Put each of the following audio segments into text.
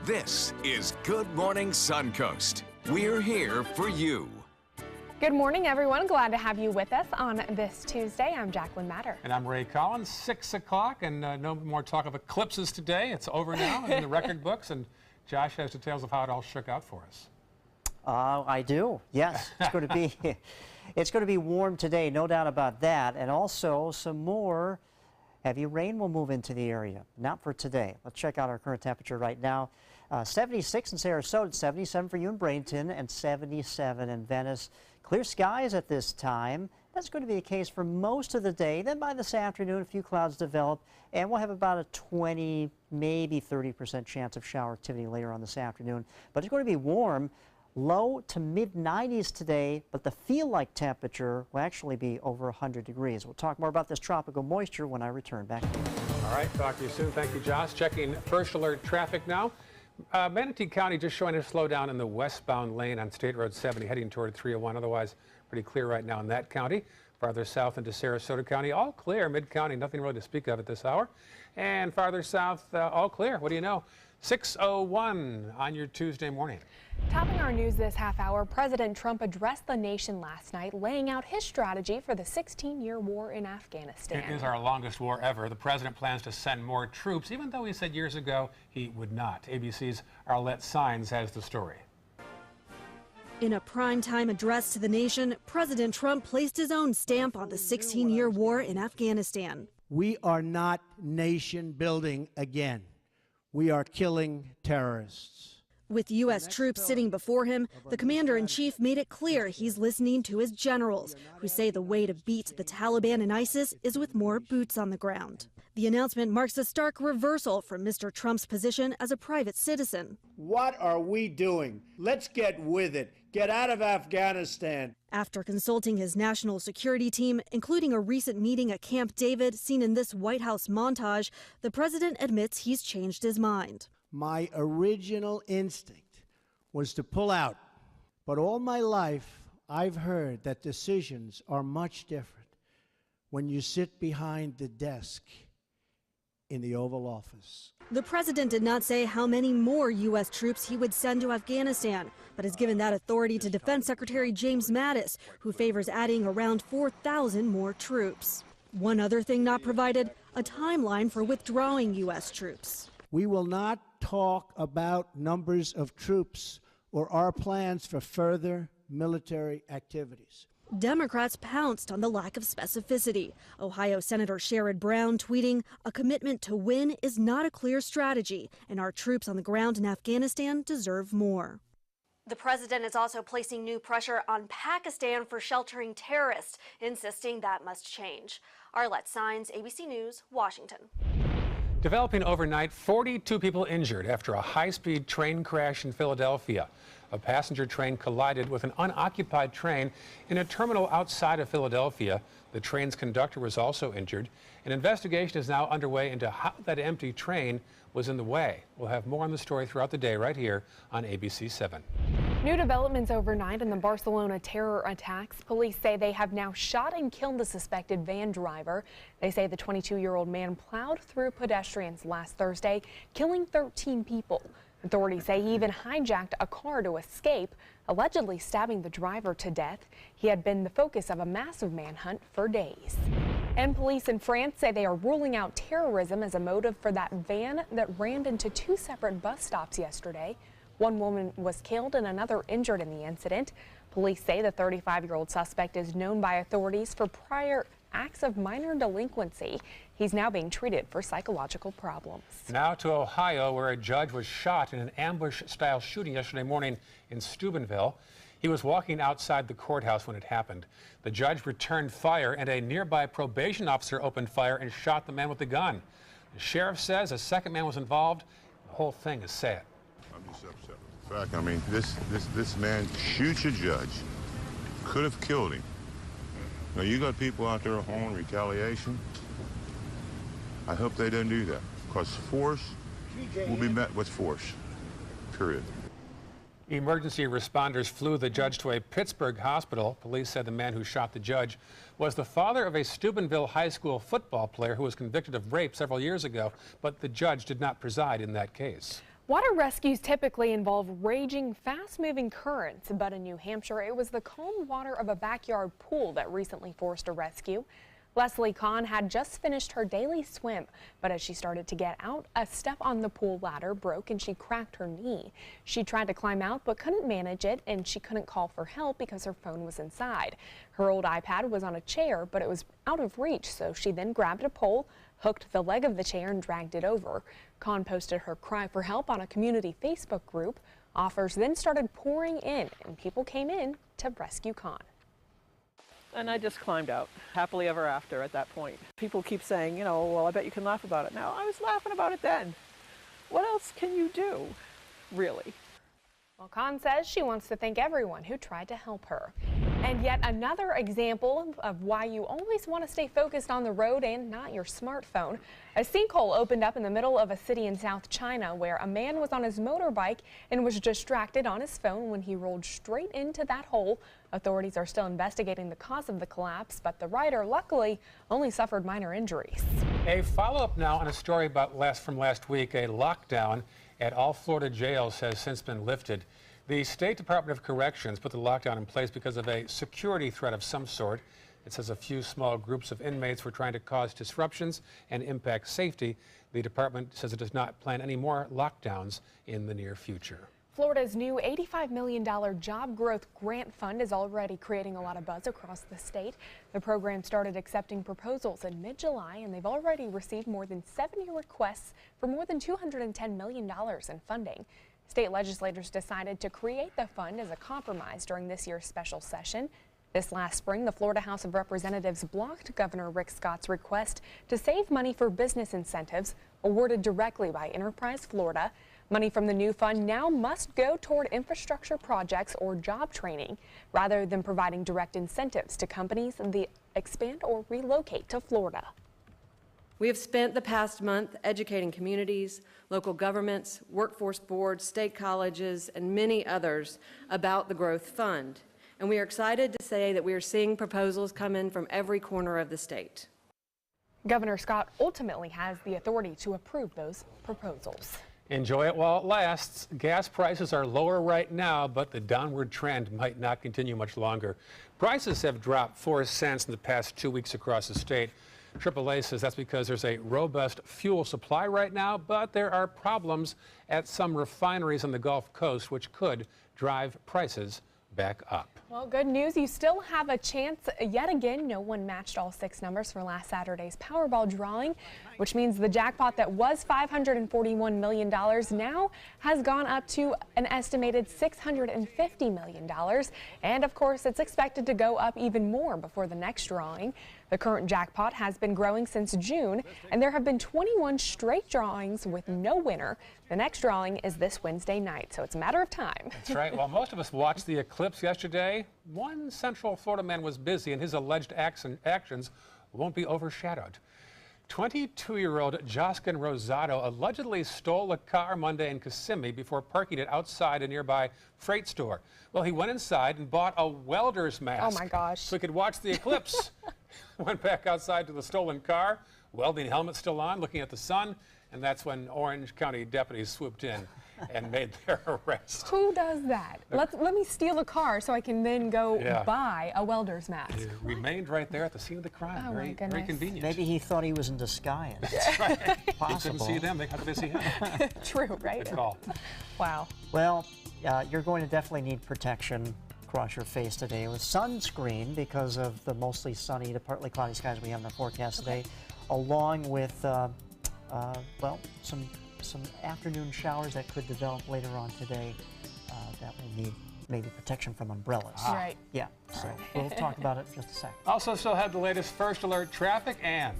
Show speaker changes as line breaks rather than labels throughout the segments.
This is Good Morning Suncoast. We're here for you.
Good morning, everyone. Glad to have you with us on this Tuesday. I'm Jacqueline Matter.
And I'm Ray Collins. 6 o'clock, and no more talk of eclipses today. It's over now in the record books, and Josh has details of how it all shook out for us.
I do. Yes, it's going to be it's going to be warm today, no doubt about that, and also some more heavy rain will move into the area. Not for today. Let's check out our current temperature right now. 76 in Sarasota, 77 for you in Bradenton, and 77 in Venice. Clear skies at this time. That's going to be the case for most of the day. Then by this afternoon, a few clouds develop, and we'll have about a 20, maybe 30% chance of shower activity later on this afternoon. But it's going to be warm, low to mid-90s today, but the feel-like temperature will actually be over 100 degrees. We'll talk more about this tropical moisture when I return back.
All right, talk to you soon. Thank you, Josh. Checking first alert traffic now. Manatee County just showing a slowdown in the westbound lane on State Road 70 heading toward 301. Otherwise, pretty clear right now in that county. Farther south into Sarasota County, all clear. Mid-county, nothing really to speak of at this hour. And farther south, all clear. What do you know? 6:01 on your Tuesday morning.
Topping our news this half hour, President Trump addressed the nation last night, laying out his strategy for the 16-year war in Afghanistan.
It is our longest war ever. The president plans to send more troops, even though he said years ago he would not. ABC's Arlette Saenz has the story.
In a primetime address to the nation, President Trump placed his own stamp on the 16-year war in Afghanistan.
We are not nation building again. We are killing terrorists.
With U.S. troops sitting before him, the commander-in-chief made it clear he's listening to his generals, who say the way to beat the Taliban and ISIS is with more boots on the ground. The announcement marks a stark reversal from Mr. Trump's position as a private citizen.
What are we doing? Let's get with it. Get out of Afghanistan.
After consulting his national security team, including a recent meeting at Camp David seen in this White House montage, the president admits he's changed his mind.
My original instinct was to pull out, but all my life I've heard that decisions are much different when you sit behind the desk in the Oval Office.
The president did not say how many more U.S. troops he would send to Afghanistan, but has given that authority to Defense Secretary James Mattis, who favors adding around 4,000 more troops. One other thing not provided, a timeline for withdrawing U.S. troops.
We will not talk about numbers of troops or our plans for further military activities.
Democrats pounced on the lack of specificity. Ohio Senator Sherrod Brown tweeting, "A commitment to win is not a clear strategy, and our troops on the ground in Afghanistan deserve more." The president is also placing new pressure on Pakistan for sheltering terrorists, insisting that must change. Arlette Saenz, ABC News, Washington.
Developing overnight, 42 people injured after a high-speed train crash in Philadelphia. A passenger train collided with an unoccupied train in a terminal outside of Philadelphia. The train's conductor was also injured. An investigation is now underway into how that empty train was in the way. We'll have more on the story throughout the day right here on ABC 7.
New developments overnight in the Barcelona terror attacks. Police say they have now shot and killed the suspected van driver. They say the 22-year-old man plowed through pedestrians last Thursday, killing 13 people. Authorities say he even hijacked a car to escape, allegedly stabbing the driver to death. He had been the focus of a massive manhunt for days. And police in France say they are ruling out terrorism as a motive for that van that ran into two separate bus stops yesterday. One woman was killed and another injured in the incident. Police say the 35-year-old suspect is known by authorities for prior acts of minor delinquency. He's now being treated for psychological problems.
Now to Ohio, where a judge was shot in an ambush-style shooting yesterday morning in Steubenville. He was walking outside the courthouse when it happened. The judge returned fire, and a nearby probation officer opened fire and shot the man with the gun. The sheriff says a second man was involved. The whole thing is sad.
I'm just upset with the fact. I mean, this man shoots a judge. Could have killed him. Now, you got people out there holding retaliation. I hope they don't do that, because force will be met with force, period.
Emergency responders flew the judge to a Pittsburgh hospital. Police said the man who shot the judge was the father of a Steubenville high school football player who was convicted of rape several years ago, but the judge did not preside in that case.
Water rescues typically involve raging, fast-moving currents, but in New Hampshire, it was the calm water of a backyard pool that recently forced a rescue. Leslie Kahn had just finished her daily swim, but as she started to get out, a step on the pool ladder broke and she cracked her knee. She tried to climb out but couldn't manage it, and she couldn't call for help because her phone was inside. Her old iPad was on a chair, but it was out of reach, so she then grabbed a pole, hooked the leg of the chair, and dragged it over. Kahn posted her cry for help on a community Facebook group. Offers then started pouring in, and people came in to rescue Kahn.
And I just climbed out, happily ever after at that point. People keep saying, well, I bet you can laugh about it now. I was laughing about it then. What else can you do, really?
Well, Kahn says she wants to thank everyone who tried to help her. And yet another example of why you always want to stay focused on the road and not your smartphone. A sinkhole opened up in the middle of a city in South China where a man was on his motorbike and was distracted on his phone when he rolled straight into that hole. Authorities are still investigating the cause of the collapse, but the rider luckily only suffered minor injuries.
A follow-up now on a story from last week. A lockdown at all Florida jails has since been lifted. The State Department of Corrections put the lockdown in place because of a security threat of some sort. It says a few small groups of inmates were trying to cause disruptions and impact safety. The department says it does not plan any more lockdowns in the near future.
Florida's new $85 million Job Growth Grant Fund is already creating a lot of buzz across the state. The program started accepting proposals in mid-July, and they've already received more than 70 requests for more than $210 million in funding. State legislators decided to create the fund as a compromise during this year's special session. This last spring, the Florida House of Representatives blocked Governor Rick Scott's request to save money for business incentives awarded directly by Enterprise Florida. Money from the new fund now must go toward infrastructure projects or job training, rather than providing direct incentives to companies that expand or relocate to Florida.
We have spent the past month educating communities, local governments, workforce boards, state colleges, and many others about the Growth Fund. And we are excited to say that we are seeing proposals come in from every corner of the state.
Governor Scott ultimately has the authority to approve those proposals.
Enjoy it while it lasts. Gas prices are lower right now, but the downward trend might not continue much longer. Prices have dropped 4 cents in the past 2 weeks across the state. AAA says that's because there's a robust fuel supply right now, but there are problems at some refineries on the Gulf Coast, which could drive prices back up.
Well, good news. You still have a chance yet again. No one matched all 6 numbers for last Saturday's Powerball drawing, which means the jackpot that was $541 million now has gone up to an estimated $650 million. And of course, it's expected to go up even more before the next drawing. The current jackpot has been growing since June, and there have been 21 straight drawings with no winner. The next drawing is this Wednesday night, so it's a matter of time.
That's right. While most of us watched the eclipse yesterday, one Central Florida man was busy, and his alleged actions won't be overshadowed. 22-year-old Joskin Rosado allegedly stole a car Monday in Kissimmee before parking it outside a nearby freight store. Well, he went inside and bought a welder's mask.
Oh my gosh.
So he could watch the eclipse. Went back outside to the stolen car, welding helmet still on, looking at the sun, and that's when Orange County deputies swooped in and made their arrest.
Who does that? Let me steal a car so I can then go buy a welder's mask.
It remained right there at the scene of the crime.
Oh,
very convenient.
Maybe he thought he was in disguise.
That's right.
Possible.
He couldn't see them. How could they see him?
True, right?
Good call.
Wow.
Well, you're going to definitely need protection across your face today with sunscreen because of the mostly sunny to partly cloudy skies we have in the forecast today, along with, well, some afternoon showers that could develop later on today that will need maybe protection from umbrellas.
Right.
Yeah, so we'll talk about it in just a sec.
Also still have the latest first alert traffic, and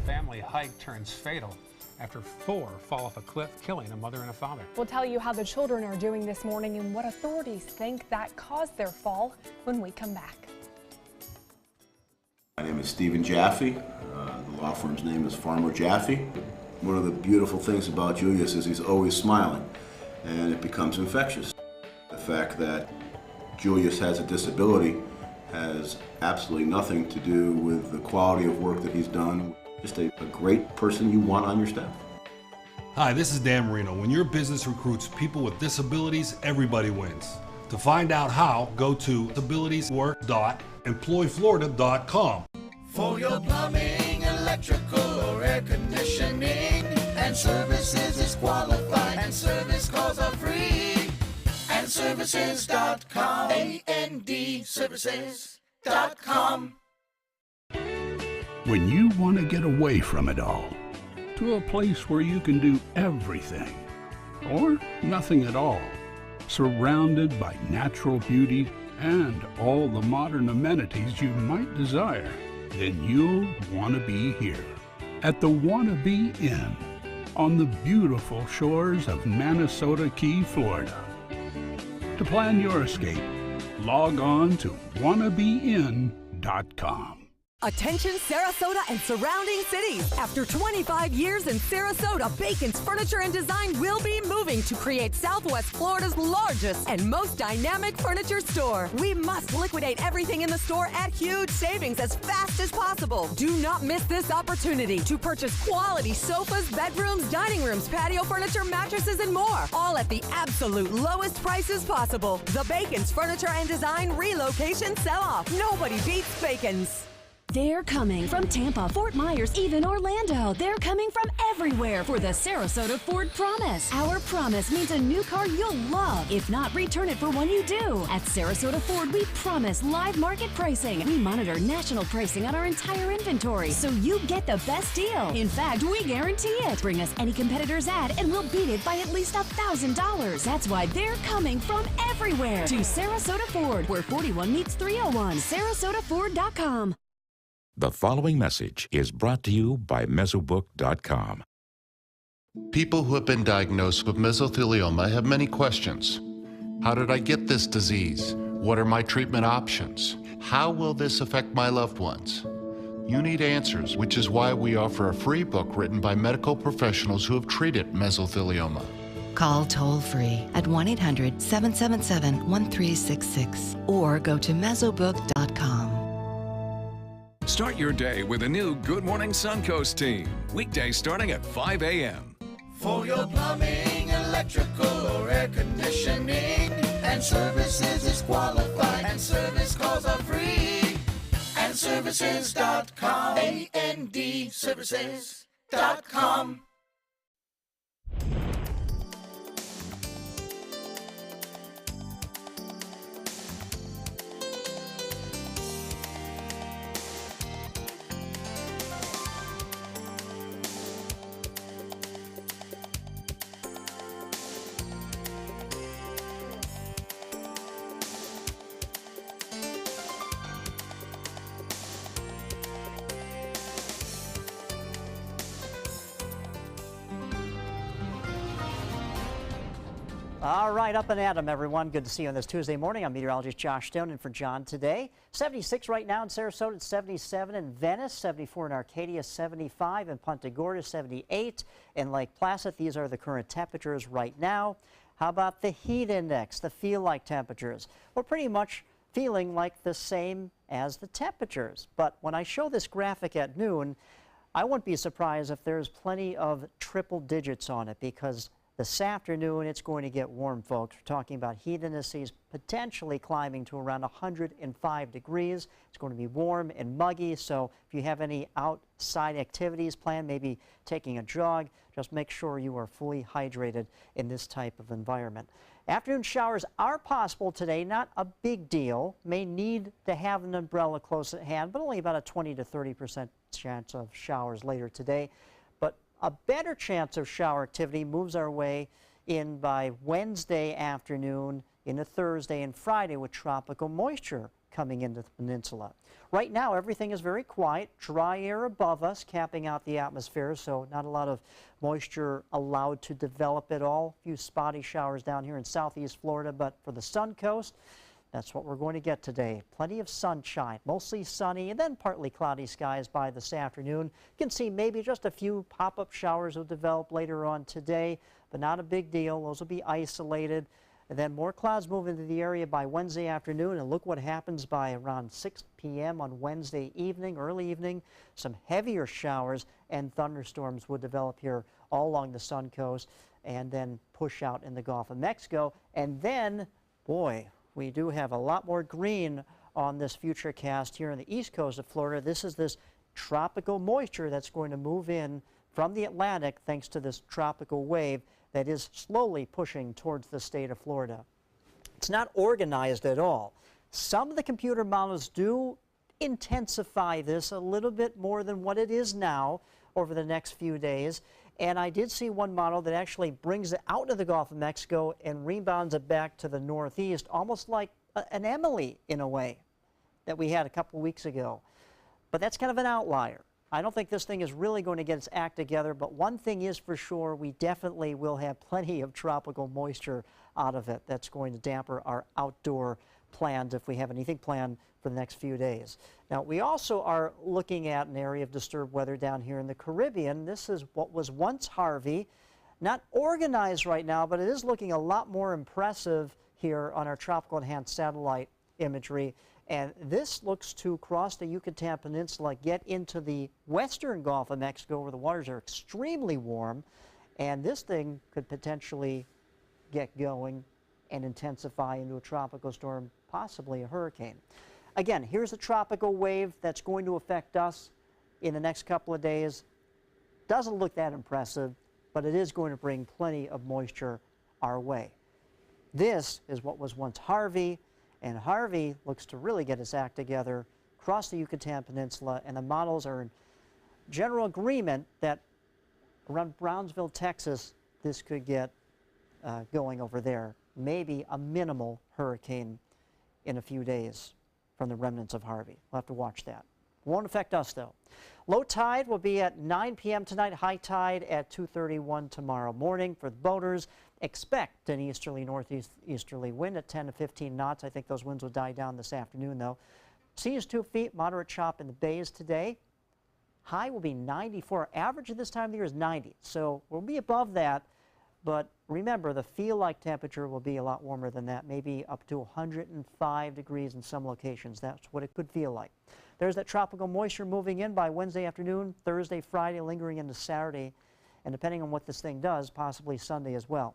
family hike turns fatal after 4 fall off a cliff, killing a mother and a father.
We'll tell you how the children are doing this morning and what authorities think that caused their fall when we come back.
My name is Stephen Jaffe. The law firm's name is Farmer Jaffe. One of the beautiful things about Julius is he's always smiling, and it becomes infectious. The fact that Julius has a disability has absolutely nothing to do with the quality of work that he's done. Just a great person you want on your staff.
Hi, this is Dan Marino. When your business recruits people with disabilities, everybody wins. To find out how, go to disabilitieswork.employflorida.com.
For your plumbing, electrical, or air conditioning, and services is qualified, and service calls are free. And services.com, A-N-D, services.com.
When you want to get away from it all, to a place where you can do everything, or nothing at all, surrounded by natural beauty and all the modern amenities you might desire, then you'll want to be here at the Wannabe Inn on the beautiful shores of Manasota Key, Florida. To plan your escape, log on to wannabeinn.com.
Attention Sarasota and surrounding cities. After 25 years in Sarasota, Bacon's Furniture and Design will be moving to create Southwest Florida's largest and most dynamic furniture store. We must liquidate everything in the store at huge savings as fast as possible. Do not miss this opportunity to purchase quality sofas, bedrooms, dining rooms, patio furniture, mattresses, and more. All at the absolute lowest prices possible. The Bacon's Furniture and Design relocation sell-off. Nobody beats Bacon's.
They're coming from Tampa, Fort Myers, even Orlando. They're coming from everywhere for the Sarasota Ford Promise. Our promise means a new car you'll love. If not, return it for one you do. At Sarasota Ford, we promise live market pricing. We monitor national pricing on our entire inventory, so you get the best deal. In fact, we guarantee it. Bring us any competitor's ad, and we'll beat it by at least $1,000. That's why they're coming from everywhere to Sarasota Ford, where 41 meets 301. SarasotaFord.com.
The following message is brought to you by Mesobook.com.
People who have been diagnosed with mesothelioma have many questions. How did I get this disease? What are my treatment options? How will this affect my loved ones? You need answers, which is why we offer a free book written by medical professionals who have treated mesothelioma.
Call toll-free at 1-800-777-1366 or go to Mesobook.com.
Start your day with a new Good Morning Suncoast team. Weekdays starting at 5 a.m.
For your plumbing, electrical, or air conditioning, and services is qualified, and service calls are free. And services.com, A-N-D, services.com.
All right, up and at 'em, everyone. Good to see you on this Tuesday morning. I'm meteorologist Josh Stone in for John today. 76 right now in Sarasota, it's 77 in Venice, 74 in Arcadia, 75 in Punta Gorda, 78 in Lake Placid. These are the current temperatures right now. How about the heat index, the feel-like temperatures? We're pretty much feeling like the same as the temperatures. But when I show this graphic at noon, I wouldn't be surprised if there's plenty of triple digits on it, because this afternoon, it's going to get warm, folks. We're talking about heat indices potentially climbing to around 105 degrees. It's going to be warm and muggy, so if you have any outside activities planned, maybe taking a jog, just make sure you are fully hydrated in this type of environment. Afternoon showers are possible today, not a big deal. May need to have an umbrella close at hand, but only about a 20 to 30% chance of showers later today. A better chance of shower activity moves our way in by Wednesday afternoon into Thursday and Friday, with tropical moisture coming into the peninsula. Right now, everything is very quiet. Dry air above us, capping out the atmosphere, so not a lot of moisture allowed to develop at all. A few spotty showers down here in southeast Florida, but for the Suncoast, that's what we're going to get today. Plenty of sunshine, mostly sunny, and then partly cloudy skies by this afternoon. You can see maybe just a few pop-up showers will develop later on today, but not a big deal. Those will be isolated. And then more clouds move into the area by Wednesday afternoon, and look what happens by around 6 p.m. on Wednesday evening, early evening. Some heavier showers and thunderstorms would develop here all along the Suncoast and then push out in the Gulf of Mexico. And then, boy, we do have a lot more green on this future cast here on the east coast of Florida. This is this tropical moisture that's going to move in from the Atlantic thanks to this tropical wave that is slowly pushing towards the state of Florida. It's not organized at all. Some of the computer models do intensify this a little bit more than what it is now over the next few days. And I did see one model that actually brings it out of the Gulf of Mexico and rebounds it back to the northeast, almost like an Emily in a way that we had a couple weeks ago. But that's kind of an outlier. I don't think this thing is really going to get its act together, but one thing is for sure, we definitely will have plenty of tropical moisture out of it. That's going to damper our outdoor plans if we have anything planned for the next few days. Now, we also are looking at an area of disturbed weather down here in the Caribbean. This is what was once Harvey. Not organized right now, but it is looking a lot more impressive here on our tropical enhanced satellite imagery. And this looks to cross the Yucatan Peninsula, get into the western Gulf of Mexico where the waters are extremely warm. And this thing could potentially get going and intensify into a tropical storm, possibly a hurricane. Again, here's a tropical wave that's going to affect us in the next couple of days. Doesn't look that impressive, but it is going to bring plenty of moisture our way. This is what was once Harvey. And Harvey looks to really get its act together across the Yucatan Peninsula, and the models are in general agreement that around Brownsville, Texas, this could get going over there. Maybe a minimal hurricane in a few days from the remnants of Harvey. We'll have to watch that. Won't affect us, though. Low tide will be at 9 p.m. tonight, high tide at 2:31 tomorrow morning. For the boaters, expect an easterly northeasterly wind at 10 to 15 knots. I think those winds will die down this afternoon, though. Sea is 2 feet, moderate chop in the bays today. High will be 94. Average at this time of the year is 90, so we'll be above that. But remember, the feel-like temperature will be a lot warmer than that, maybe up to 105 degrees in some locations. That's what it could feel like. There's that tropical moisture moving in by Wednesday afternoon, Thursday, Friday, lingering into Saturday, and depending on what this thing does, possibly Sunday as well.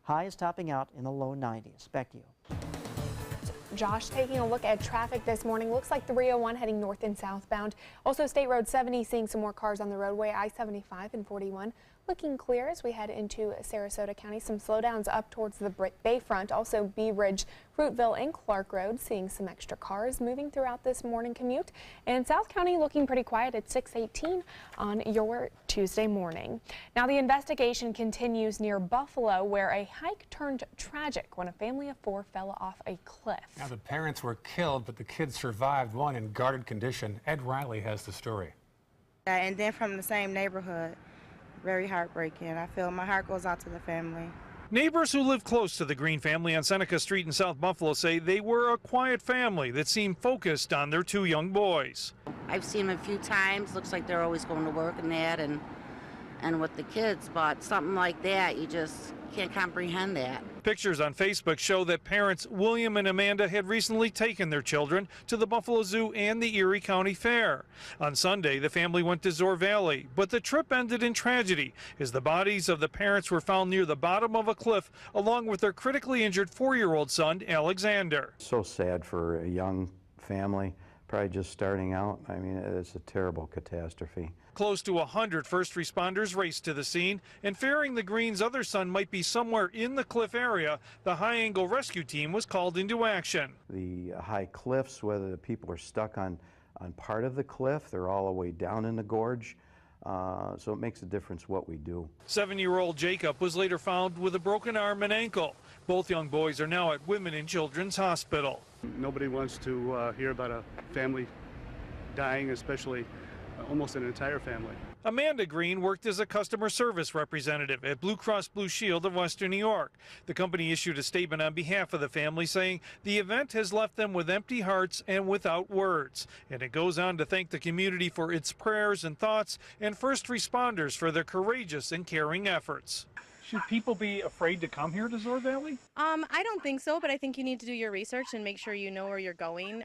High is topping out in the low 90s. Back to you.
Josh, taking a look at traffic this morning, looks like 301 heading north and southbound. Also State Road 70 seeing some more cars on the roadway. I-75 and 41 looking clear as we head into Sarasota County. Some slowdowns up towards the Bayfront. Also Bee Ridge, Fruitville and Clark Road seeing some extra cars moving throughout this morning commute. And South County looking pretty quiet at 6:18 on your Tuesday morning. Now the investigation continues near Buffalo, where a hike turned tragic when a family of 4 fell off a cliff.
Now the parents were killed, but the kids survived, one in guarded condition. Ed Riley has the story.
And then from the same neighborhood. Very heartbreaking. I feel my heart goes out to the family.
Neighbors who live close to the Green family on Seneca Street in South Buffalo say they were a quiet family that seemed focused on their 2 young boys.
I've seen them a few times. Looks like they're always going to work and that and with the kids, but something like that, you just can't comprehend that.
Pictures on Facebook show that parents William and Amanda had recently taken their children to the Buffalo Zoo and the Erie County Fair. On Sunday, the family went to Zor Valley, but the trip ended in tragedy as the bodies of the parents were found near the bottom of a cliff along with their critically injured 4-year-old son, Alexander.
So sad for a young family, probably just starting out. I mean, it's a terrible catastrophe.
Close to 100 first responders raced to the scene, and fearing the Green's other son might be somewhere in the cliff area, the high-angle rescue team was called into action.
The high cliffs, whether the people are stuck on part of the cliff, they're all the way down in the gorge, so it makes a difference what we do.
7-year-old Jacob was later found with a broken arm and ankle. Both young boys are now at Women and Children's Hospital.
Nobody wants to hear about a family dying, especially almost an entire family.
Amanda Green worked as a customer service representative at Blue Cross Blue Shield of Western New York. The company issued a statement on behalf of the family saying the event has left them with empty hearts and without words. And it goes on to thank the community for its prayers and thoughts and first responders for their courageous and caring efforts. Should people be afraid to come here to Zoar Valley?
I don't think so, but I think you need to do your research and make sure you know where you're going.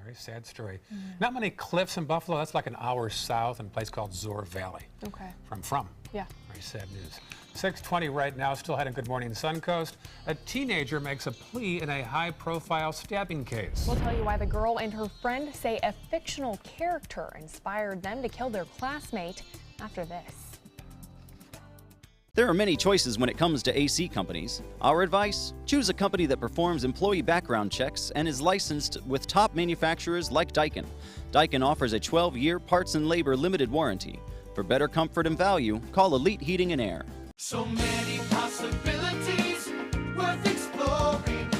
Very sad story. Not many cliffs in Buffalo. That's like an hour south in a place called Zoar Valley.
Okay.
From.
Yeah.
Very sad news. 6:20 right now, still heading Good Morning Suncoast. A teenager makes a plea in a high-profile stabbing case.
We'll tell you why the girl and her friend say a fictional character inspired them to kill their classmate after this.
There are many choices when it comes to AC companies. Our advice? Choose a company that performs employee background checks and is licensed with top manufacturers like Daikin. Daikin offers a 12-year parts and labor limited warranty. For better comfort and value, call Elite Heating and Air.
So many possibilities worth exploring.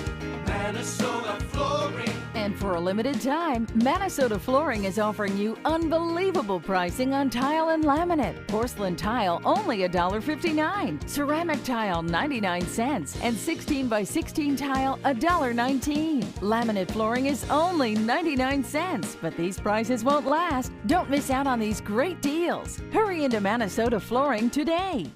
Minnesota Flooring.
And for a limited time, Minnesota Flooring is offering you unbelievable pricing on tile and laminate. Porcelain tile only $1.59. Ceramic tile 99 cents. And 16 by 16 tile $1.19. Laminate flooring is only 99 cents. But these prices won't last. Don't miss out on these great deals. Hurry into Minnesota Flooring today.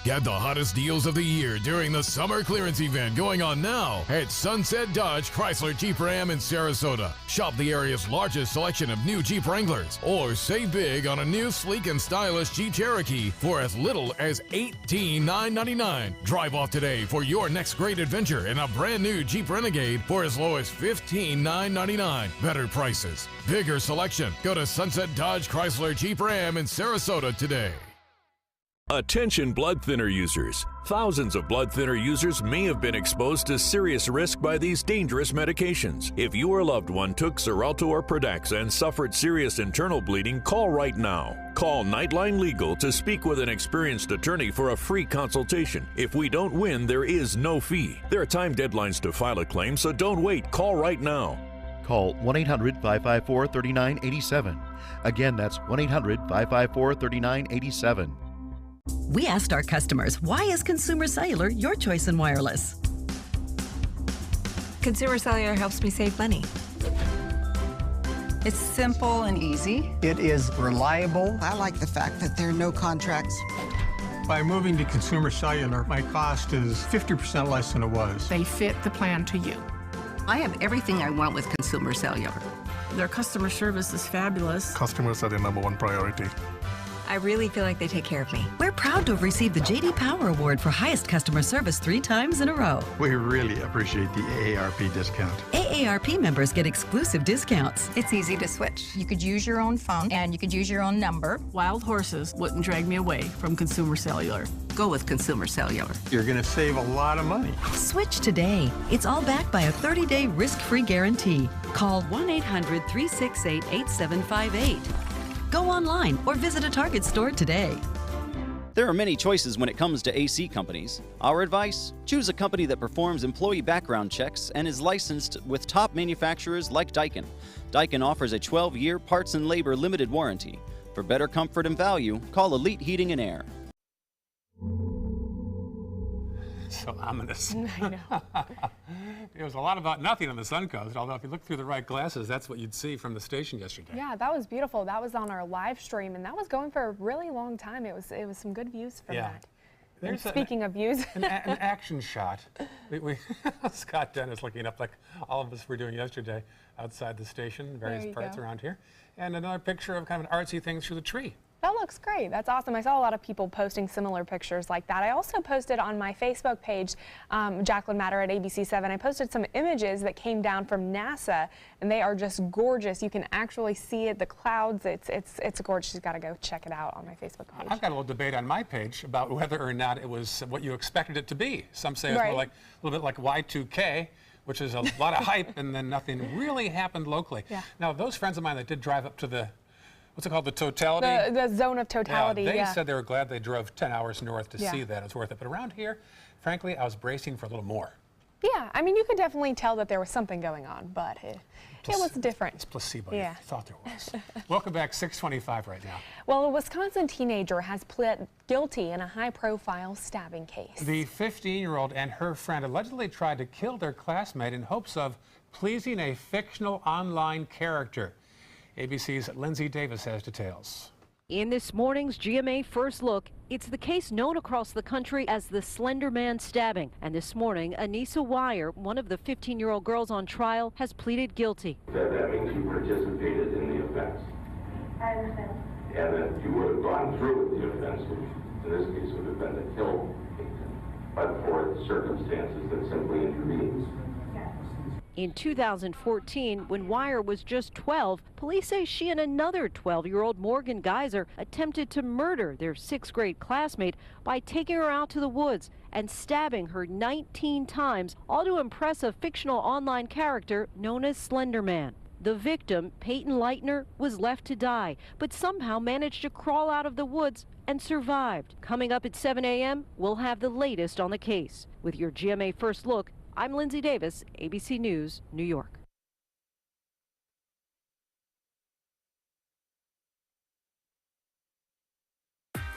Get the hottest deals of the year during the summer clearance event going on now at Sunset Dodge Chrysler Jeep Ram in Sarasota. Shop the area's largest selection of new Jeep Wranglers or save big on a new sleek and stylish Jeep Cherokee for as little as $18,999. Drive off today for your next great adventure in a brand new Jeep Renegade for as low as $15,999. Better prices, bigger selection. Go to Sunset Dodge Chrysler Jeep Ram in Sarasota today.
Attention blood thinner users. Thousands of blood thinner users may have been exposed to serious risk by these dangerous medications. If your loved one took Xarelto or Pradaxa and suffered serious internal bleeding, call right now. Call Nightline Legal to speak with an experienced attorney for a free consultation. If we don't win, there is no fee. There are time deadlines to file a claim, so don't wait. Call right now.
Call 1-800-554-3987. Again, that's 1-800-554-3987.
We asked our customers, why is Consumer Cellular your choice in wireless?
Consumer Cellular helps me save money. It's simple and easy.
It is reliable.
I like the fact that there are no contracts.
By moving to Consumer Cellular, my cost is 50% less than it was.
They fit the plan to you. I have everything I want with Consumer Cellular.
Their customer service is fabulous.
Customers are the #1 priority.
I really feel like they take care of me.
We're proud to have received the J.D. Power Award for highest customer service 3 times in a row.
We really appreciate the AARP discount.
AARP members get exclusive discounts.
It's easy to switch. You could use your own phone and you could use your own number.
Wild horses wouldn't drag me away from Consumer Cellular.
Go with Consumer Cellular.
You're going to save a lot of money.
Switch today. It's all backed by a 30-day risk-free guarantee. Call 1-800-368-8758. Go online or visit a Target store today.
There are many choices when it comes to AC companies. Our advice? Choose a company that performs employee background checks and is licensed with top manufacturers like Daikin. Daikin offers a 12-year parts and labor limited warranty. For better comfort and value, call Elite Heating and Air.
So ominous.
I know.
There was a lot about nothing on the Suncoast, although if you look through the right glasses, that's what you'd see from the station yesterday.
Yeah, that was beautiful. That was on our live stream, and that was going for a really long time. It was some good views from that. And speaking of views.
An action shot. Scott Dennis looking up like all of us were doing yesterday outside the station, various parts around here. And another picture of kind of an artsy thing through the tree.
That looks great. That's awesome. I saw a lot of people posting similar pictures like that. I also posted on my Facebook page, Jacqueline Matter at ABC7, I posted some images that came down from NASA, and they are just gorgeous. You can actually see it, the clouds. It's gorgeous. You've got to go check it out on my Facebook page.
I've got a little debate on my page about whether or not it was what you expected it to be. Some say it's more like, a little bit like Y2K, which is a lot of hype, and then nothing really happened locally. Yeah. Now, those friends of mine that did drive up to the what's it called, the totality?
The zone of totality,
They said they were glad they drove 10 hours north to see that. It's worth it. But around here, frankly, I was bracing for a little more.
Yeah, I mean, you could definitely tell that there was something going on, but it was different.
It's placebo. Yeah. You thought there was. Welcome back, 6:25 right now.
Well, a Wisconsin teenager has pled guilty in a high-profile stabbing case.
The 15-year-old and her friend allegedly tried to kill their classmate in hopes of pleasing a fictional online character. ABC's Lindsay Davis has details.
In this morning's GMA First Look,
It's the case known across the country as the Slender Man stabbing. And this morning, Anissa Wire, one of the 15-year-old girls on trial, has pleaded guilty.
That means you participated in the offense.
I understand.
And that you would have gone through with the offense, which in this case would have been to kill, but for circumstances that simply intervened.
In 2014, when Wire was just 12, police say she and another 12-year-old, Morgan Geyser, attempted to murder their 6th grade classmate by taking her out to the woods and stabbing her 19 times, all to impress a fictional online character known as Slender Man. The victim, Peyton Leitner, was left to die, but somehow managed to crawl out of the woods and survived. Coming up at 7 a.m., we'll have the latest on the case. With your GMA First Look, I'm Lindsay Davis, ABC News, New York.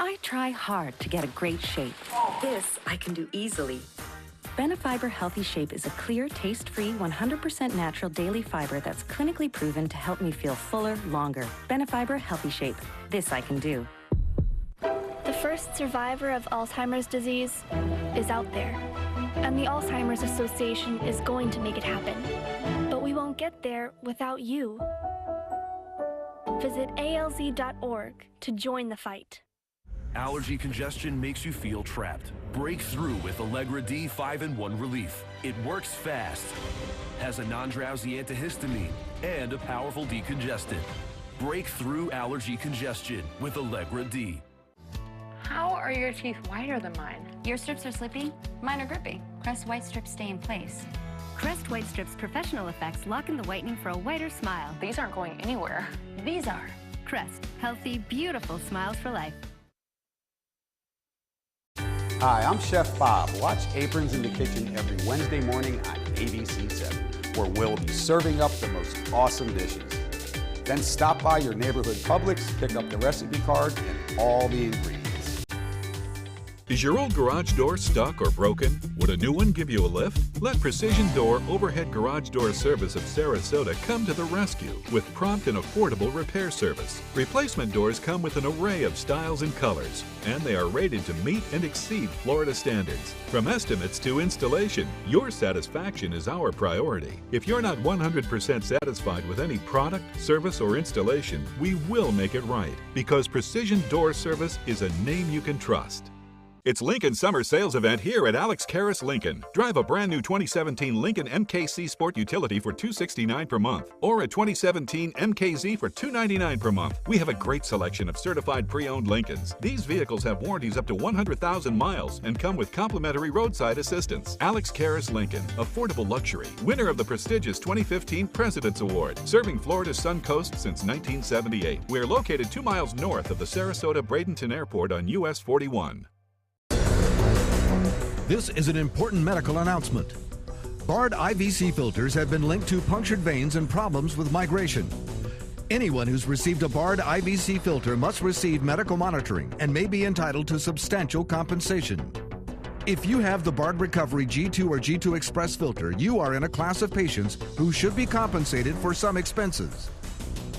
I try hard to get a great shape. This I can do easily. Benefiber Healthy Shape is a clear, taste-free, 100% natural daily fiber that's clinically proven to help me feel fuller longer. Benefiber Healthy Shape. This I can do.
The first survivor of Alzheimer's disease is out there, and the Alzheimer's Association is going to make it happen. But we won't get there without you. Visit alz.org to join the fight.
Allergy congestion makes you feel trapped. Break through with Allegra D 5-in-1 Relief. It works fast, has a non-drowsy antihistamine, and a powerful decongestant. Break through allergy congestion with Allegra D.
How are your teeth whiter than mine?
Your strips are slippy, mine are grippy. Crest White Strips stay in place.
Crest White Strips professional effects lock in the whitening for a whiter smile.
These aren't going anywhere.
These are. Crest, healthy, beautiful smiles for life.
Hi, I'm Chef Bob. Watch Aprons in the Kitchen every Wednesday morning on ABC 7, where we'll be serving up the most awesome dishes. Then stop by your neighborhood Publix, pick up the recipe card and all the ingredients.
Is your old garage door stuck or broken? Would a new one give you a lift? Let Precision Door Overhead Garage Door Service of Sarasota come to the rescue with prompt and affordable repair service. Replacement doors come with an array of styles and colors, and they are rated to meet and exceed Florida standards. From estimates to installation, your satisfaction is our priority. If you're not 100% satisfied with any product, service, or installation, we will make it right, because Precision Door Service is a name you can trust. It's Lincoln's summer sales event here at Alex Karras Lincoln. Drive a brand new 2017 Lincoln MKC Sport Utility for $269 per month, or a 2017 MKZ for $299 per month. We have a great selection of certified pre-owned Lincolns. These vehicles have warranties up to 100,000 miles and come with complimentary roadside assistance. Alex Karras Lincoln, affordable luxury. Winner of the prestigious 2015 President's Award, serving Florida's Suncoast since 1978. We're located 2 miles north of the Sarasota-Bradenton Airport on US 41.
This is an important medical announcement. Bard IVC filters have been linked to punctured veins and problems with migration. Anyone who's received a Bard IVC filter must receive medical monitoring and may be entitled to substantial compensation. If you have the Bard Recovery G2 or G2 Express filter, you are in a class of patients who should be compensated for some expenses.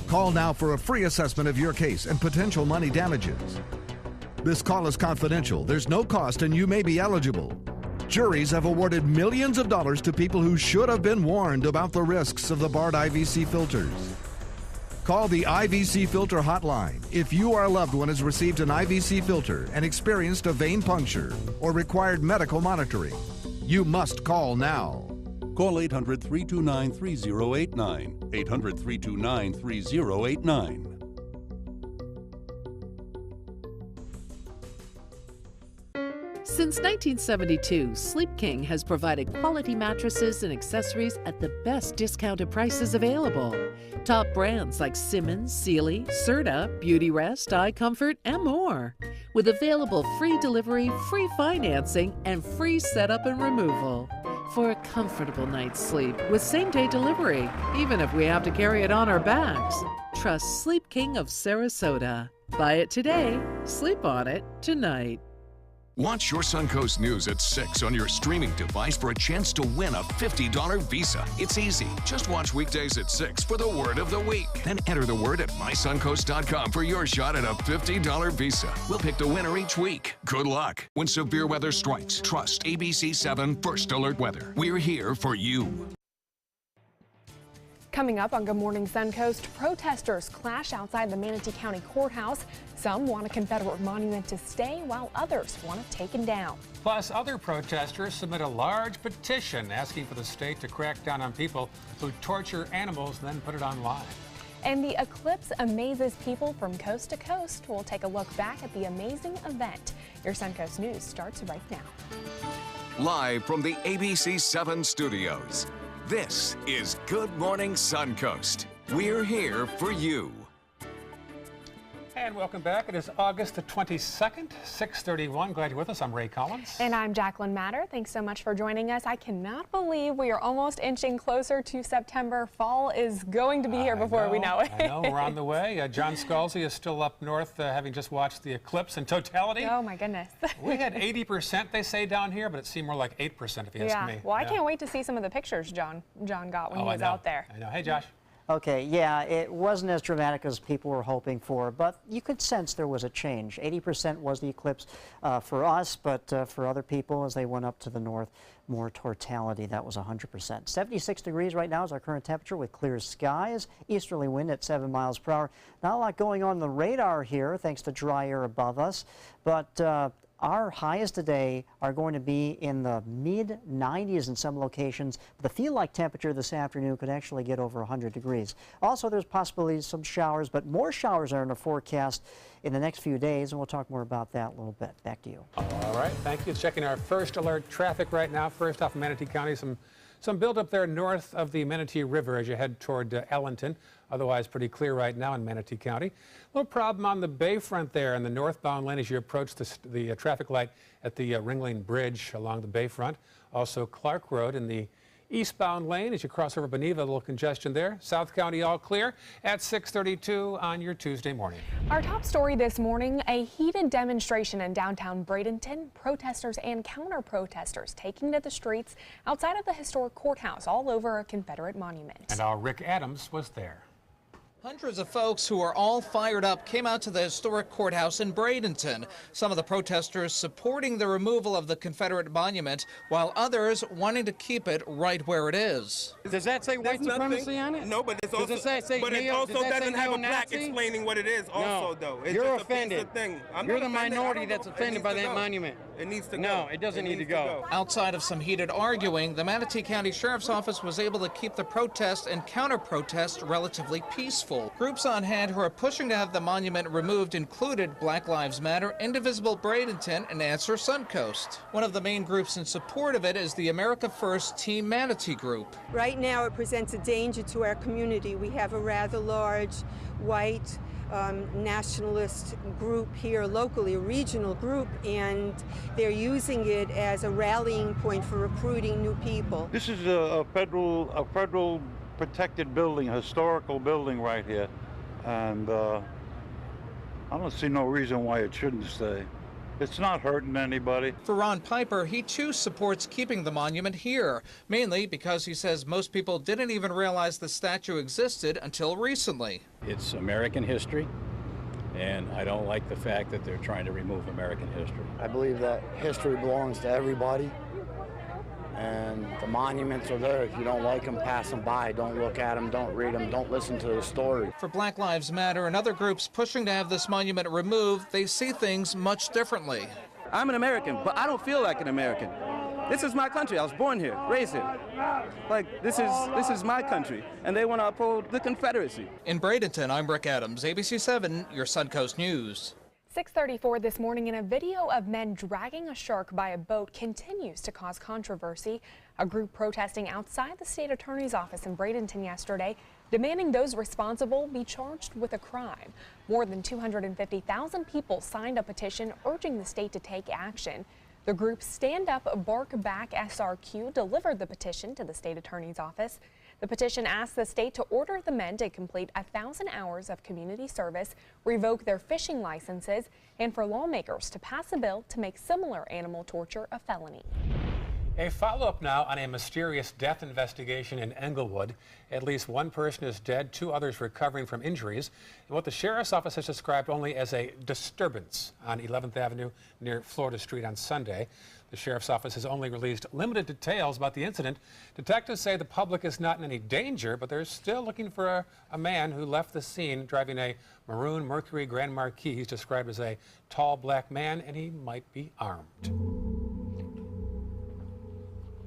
Call now for a free assessment of your case and potential money damages. This call is confidential. There's no cost and you may be eligible. Juries have awarded millions of dollars to people who should have been warned about the risks of the Bard IVC filters. Call the IVC Filter Hotline if you or a loved one has received an IVC filter and experienced a vein puncture or required medical monitoring. You must call now.
Call 800-329-3089. 800-329-3089.
Since 1972, Sleep King has provided quality mattresses and accessories at the best discounted prices available. Top brands like Simmons, Sealy, Serta, Beautyrest, iComfort, and more. With available free delivery, free financing, and free setup and removal. For a comfortable night's sleep with same-day delivery, even if we have to carry it on our backs. Trust Sleep King of Sarasota. Buy it today, sleep on it tonight.
Watch your Suncoast News at 6 on your streaming device for a chance to win a $50 Visa. It's easy. Just watch weekdays at 6 for the word of the week. Then enter the word at mysuncoast.com for your shot at a $50 Visa. We'll pick the winner each week. Good luck. When severe weather strikes, trust ABC 7 First Alert Weather. We're here for you.
Coming up on Good Morning Suncoast, protesters clash outside the Manatee County Courthouse. Some want a Confederate monument to stay, while others want it taken down.
Plus, other protesters submit a large petition asking for the state to crack down on people who torture animals and then put it online.
And the eclipse amazes people from coast to coast. We'll take a look back at the amazing event. Your Suncoast News starts right now.
Live from the ABC 7 studios, this is Good Morning Suncoast. We're here for you.
And welcome back. It is August the 22nd, 6:31. Glad you're with us. I'm Ray Collins.
And I'm Jacqueline Matter. Thanks so much for joining us. I cannot believe we are almost inching closer to September. Fall is going to be here before we know it.
I know, we're on the way. John Scalzi is still up north, having just watched the eclipse in totality.
Oh my goodness.
We had 80%, they say, down here, but it seemed more like 8% if you ask me.
Well, I can't wait to see some of the pictures John got when he was out there.
I know. Hey, Josh.
Okay, yeah, it wasn't as dramatic as people were hoping for, but you could sense there was a change. 80% was the eclipse for us, but for other people, as they went up to the north, more totality, that was 100%. 76 degrees right now is our current temperature with clear skies, easterly wind at 7 miles per hour. Not a lot going on the radar here, thanks to dry air above us, but our highs today are going to be in the mid-90s in some locations. The feel-like temperature this afternoon could actually get over 100 degrees. Also, there's possibly some showers, but more showers are in the forecast in the next few days, and we'll talk more about that a little bit. Back to you.
All right, thank you. Checking our first alert traffic right now. First off Manatee County, some buildup there north of the Manatee River as you head toward Ellenton. Otherwise, pretty clear right now in Manatee County. Little problem on the Bayfront there in the northbound lane as you approach the traffic light at the Ringling Bridge along the Bayfront. Also, Clark Road in the eastbound lane as you cross over Beneva, a little congestion there. South County all clear at 6:32 on your Tuesday morning.
Our top story this morning, a heated demonstration in downtown Bradenton. Protesters and counter-protesters taking to the streets outside of the historic courthouse all over a Confederate monument.
And our Rick Adams was there.
Hundreds of folks who are all fired up came out to the historic courthouse in Bradenton. Some of the protesters supporting the removal of the Confederate monument, while others wanting to keep it right where it is.
Does that say white supremacy on it?
No, but it's also, it also doesn't have a plaque explaining what it is also, though. It's
you're
just
offended.
A piece of thing.
You're the minority that's offended by that monument.
It needs to go.
No, it doesn't need to go.
Outside of some heated arguing, the Manatee County Sheriff's Office was able to keep the protest and counter-protest relatively peaceful. Groups on hand who are pushing to have the monument removed included Black Lives Matter, Indivisible Bradenton, and Answer Suncoast. One of the main groups in support of it is the America First Team Manatee Group.
Right now it presents a danger to our community. We have a rather large white nationalist group here locally, a regional group, and they're using it as a rallying point for recruiting new people.
This is a federal protected building, a historical building right here, and I don't see no reason why it shouldn't stay. It's not hurting anybody.
For Ron Piper, he too supports keeping the monument here, mainly because he says most people didn't even realize the statue existed until recently.
It's American history, and I don't like the fact that they're trying to remove American history.
I believe that history belongs to everybody, and the monuments are there. If you don't like them, pass them by. Don't look at them, don't read them, don't listen to the story.
For Black Lives Matter and other groups pushing to have this monument removed, they see things much differently.
I'm an American, but I don't feel like an American. This is my country. I was born here, raised here. Like, this is my country, and they want to uphold the Confederacy.
In Bradenton, I'm Rick Adams, ABC 7, your Suncoast News.
6:34 this morning, and a video of men dragging a shark by a boat continues to cause controversy. A group protesting outside the state attorney's office in Bradenton yesterday, demanding those responsible be charged with a crime. More than 250,000 people signed a petition urging the state to take action. The group Stand Up Bark Back SRQ delivered the petition to the state attorney's office. The petition asks the state to order the men to complete 1,000 hours of community service, revoke their fishing licenses, and for lawmakers to pass a bill to make similar animal torture a felony.
A follow-up now on a mysterious death investigation in Englewood. At least one person is dead, 2 others recovering from injuries, and what the sheriff's office has described only as a disturbance on 11th Avenue near Florida Street on Sunday. The sheriff's office has only released limited details about the incident. Detectives say the public is not in any danger, but they're still looking for a man who left the scene driving a maroon Mercury Grand Marquis. He's described as a tall black man, and he might be armed.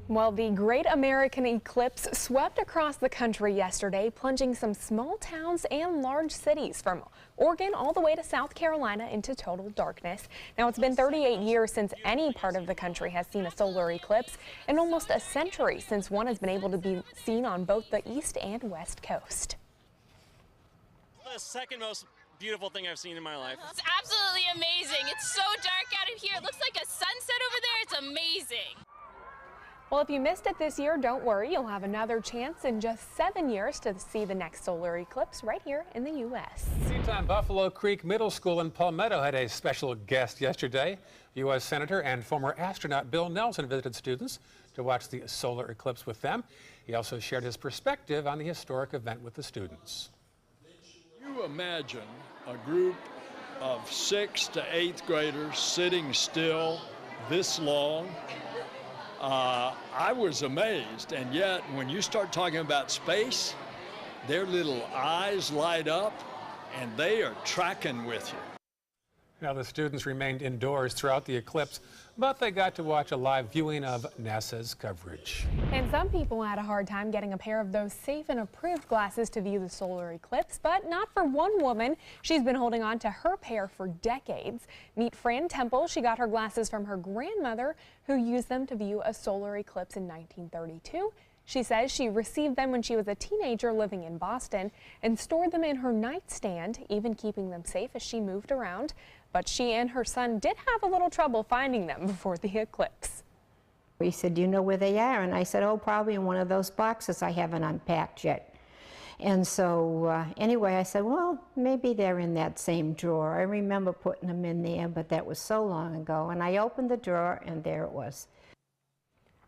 Well, the Great American Eclipse swept across the country yesterday, plunging some small towns and large cities from Oregon all the way to South Carolina into total darkness. Now, it's been 38 years since any part of the country has seen a solar eclipse, and almost a century since one has been able to be seen on both the east and west coast.
The second most beautiful thing I've seen in my life.
It's absolutely amazing. It's so dark out of here. It looks like a sunset over there. It's amazing.
Well, if you missed it this year, don't worry. You'll have another chance in just 7 years to see the next solar eclipse right here in the U.S.
Seton Buffalo Creek Middle School in Palmetto had a special guest yesterday. U.S. Senator and former astronaut Bill Nelson visited students to watch the solar eclipse with them. He also shared his perspective on the historic event with the students.
You imagine a group of 6th to 8th graders sitting still this long. I was amazed, and yet when you start talking about space, their little eyes light up and they are tracking with you.
Now, the students remained indoors throughout the eclipse, but they got to watch a live viewing of NASA's coverage.
And some people had a hard time getting a pair of those safe and approved glasses to view the solar eclipse, but not for one woman. She's been holding on to her pair for decades. Meet Fran Temple. She got her glasses from her grandmother, who used them to view a solar eclipse in 1932. She says she received them when she was a teenager living in Boston and stored them in her nightstand, even keeping them safe as she moved around. But she and her son did have a little trouble finding them before the eclipse.
He said, "Do you know where they are?" And I said, "Oh, probably in one of those boxes I haven't unpacked yet." And so anyway, I said, well, maybe they're in that same drawer. I remember putting them in there, but that was so long ago. And I opened the drawer, and there it was.